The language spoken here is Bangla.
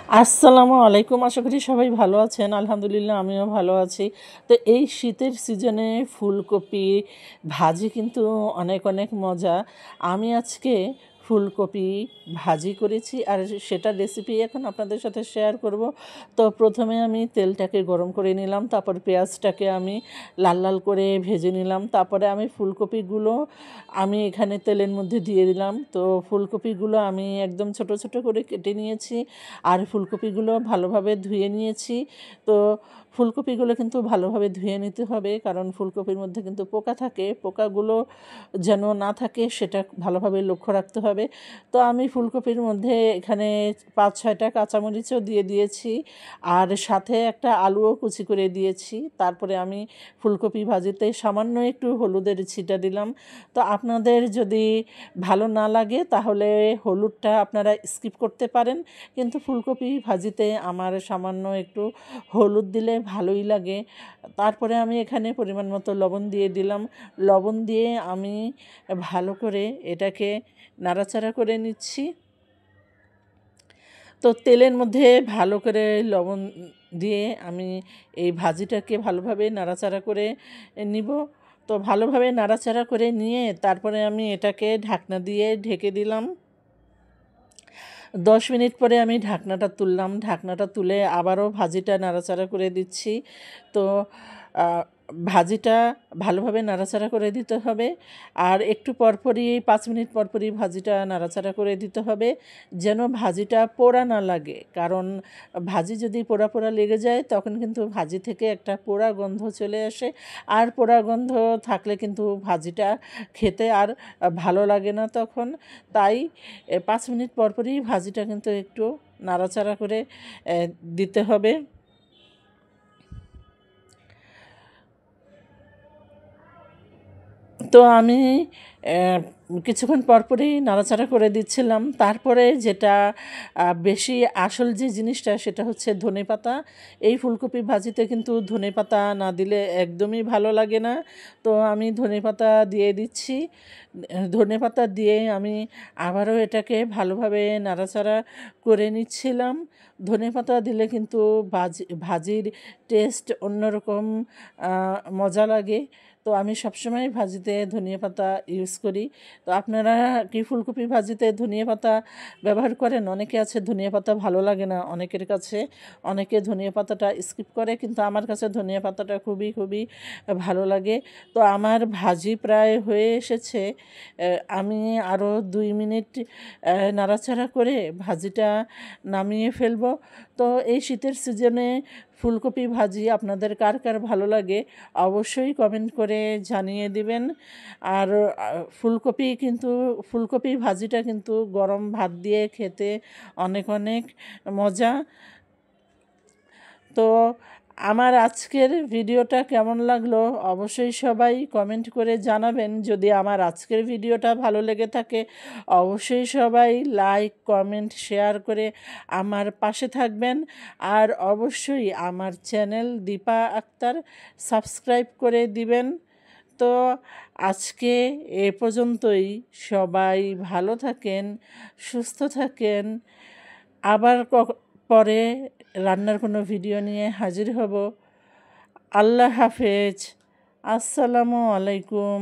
আসসালামু আলাইকুম। আশা করি সবাই ভালো আছেন। আলহামদুলিল্লাহ আমিও ভালো আছি। তো এই শীতের সিজনে ফুলকপি ভাজি কিন্তু অনেক, অনেক মজা। আমি আজকে ফুলকপি ভাজি করেছি আর সেটার রেসিপি এখন আপনাদের সাথে শেয়ার করব। তো প্রথমে আমি তেলটাকে গরম করে নিলাম, তারপর পেঁয়াজটাকে আমি লাল, লাল করে ভেজে নিলাম। তারপরে আমি ফুলকপিগুলো আমি এখানে তেলের মধ্যে দিয়ে দিলাম। তো ফুলকপিগুলো আমি একদম ছোট, ছোট করে কেটে নিয়েছি। আর ফুলকপিগুলো ভালোভাবে ধুয়ে নিয়েছি। তো ফুলকপিগুলো কিন্তু ভালোভাবে ধুয়ে নিতে হবে, কারণ ফুলকপির মধ্যে কিন্তু পোকা থাকে। পোকাগুলো যেন না থাকে সেটা ভালোভাবে লক্ষ্য রাখতে হবে। তো আমি ফুলকপির মধ্যে এখানে ৫-৬টা কাঁচামরিচও দিয়ে দিয়েছি, আর সাথে একটা আলুও কুচি করে দিয়েছি। তারপরে আমি ফুলকপি ভাজিতে সামান্য একটু হলুদের ছিটা দিলাম। তো আপনাদের যদি ভালো না লাগে তাহলে হলুদটা আপনারা স্কিপ করতে পারেন, কিন্তু ফুলকপি ভাজিতে আমার সামান্য একটু হলুদ দিলে ভালোই লাগে। তারপরে আমি এখানে পরিমাণ মতো লবণ দিয়ে দিলাম। লবণ দিয়ে আমি ভালো করে এটাকে নাড়াচাড়া করে নিচ্ছি। তো তেলের মধ্যে ভালো করে লবণ দিয়ে আমি এই ভাজিটাকে ভালোভাবে নাড়াচাড়া করে নিব। তো ভালোভাবে নাড়াচাড়া করে নিয়ে তারপরে আমি এটাকে ঢাকনা দিয়ে ঢেকে দিলাম। ১০ মিনিট পরে আমি ঢাকনাটা তুললাম। ঢাকনাটা তুলে আবারও ভাজিটা নাড়াচাড়া করে দিচ্ছি। তো আ ভাজিটা ভালোভাবে নাড়াচাড়া করে দিতে হবে। আর একটু পরপরই ৫ মিনিট পরপরই ভাজিটা নাড়াচাড়া করে দিতে হবে, যেন ভাজিটা পোড়া না লাগে। কারণ ভাজি যদি পোড়া, পোড়া লেগে যায় তখন কিন্তু ভাজি থেকে একটা পোড়া গন্ধ চলে আসে। আর পোড়া গন্ধ থাকলে কিন্তু ভাজিটা খেতে আর ভালো লাগে না তখন। তাই ৫ মিনিট পরপরই ভাজিটা কিন্তু একটু নাড়াচাড়া করে দিতে হবে। তো আমি কিছুক্ষণ পরপরই নাড়াচাড়া করে দিচ্ছিলাম। তারপরে যেটা বেশি আসল যে জিনিসটা সেটা হচ্ছে ধনেপাতা। এই ফুলকপি ভাজিতে কিন্তু ধনেপাতা না দিলে একদমই ভালো লাগে না। তো আমি ধনেপাতা দিয়ে দিচ্ছি। ধনেপাতা দিয়ে আমি আবারও এটাকে ভালোভাবে নাড়াচাড়া করে নিচ্ছিলাম। ধনেপাতা দিলে কিন্তু ভাজির টেস্ট অন্যরকম মজা লাগে। তো আমি সবসময় ভাজিতে ধনিয়াপাতা ইউজ করি। তো আপনারা কি ফুলকপি ভাজিতে ধনিয়াপাতা ব্যবহার করেন? অনেকে আছে ধনিয়াপাতা ভালো লাগে না অনেকের কাছে। অনেকে ধনিয়াপাতাটা স্কিপ করে, কিন্তু আমার কাছে ধনিয়াপাতাটা খুবই, খুবই ভালো লাগে। তো আমার ভাজি প্রায় হয়ে এসেছে। আমি আরও ২ মিনিট নাড়াচাড়া করে ভাজিটা নামিয়ে ফেলবো। তো এই শীতের সিজনে ফুলকপি ভাজি আপনাদের কার কার ভালো লাগে অবশ্যই কমেন্ট করে জানিয়ে দিবেন। আর ফুলকপি ভাজিটা কিন্তু গরম ভাত দিয়ে খেতে অনেক, অনেক মজা। তো আমার আজকের ভিডিওটা কেমন লাগলো অবশ্যই সবাই কমেন্ট করে জানাবেন। যদি আমার আজকের ভিডিওটা ভালো লেগে থাকে অবশ্যই সবাই লাইক, কমেন্ট, শেয়ার করে আমার পাশে থাকবেন। আর অবশ্যই আমার চ্যানেল দীপা আক্তার সাবস্ক্রাইব করে দিবেন। তো আজকে এ পর্যন্তই। সবাই ভালো থাকেন, সুস্থ থাকেন। আবার পরে রান্নার কোনো ভিডিও নিয়ে হাজির হব। আল্লাহ হাফেজ। আসসালামু আলাইকুম।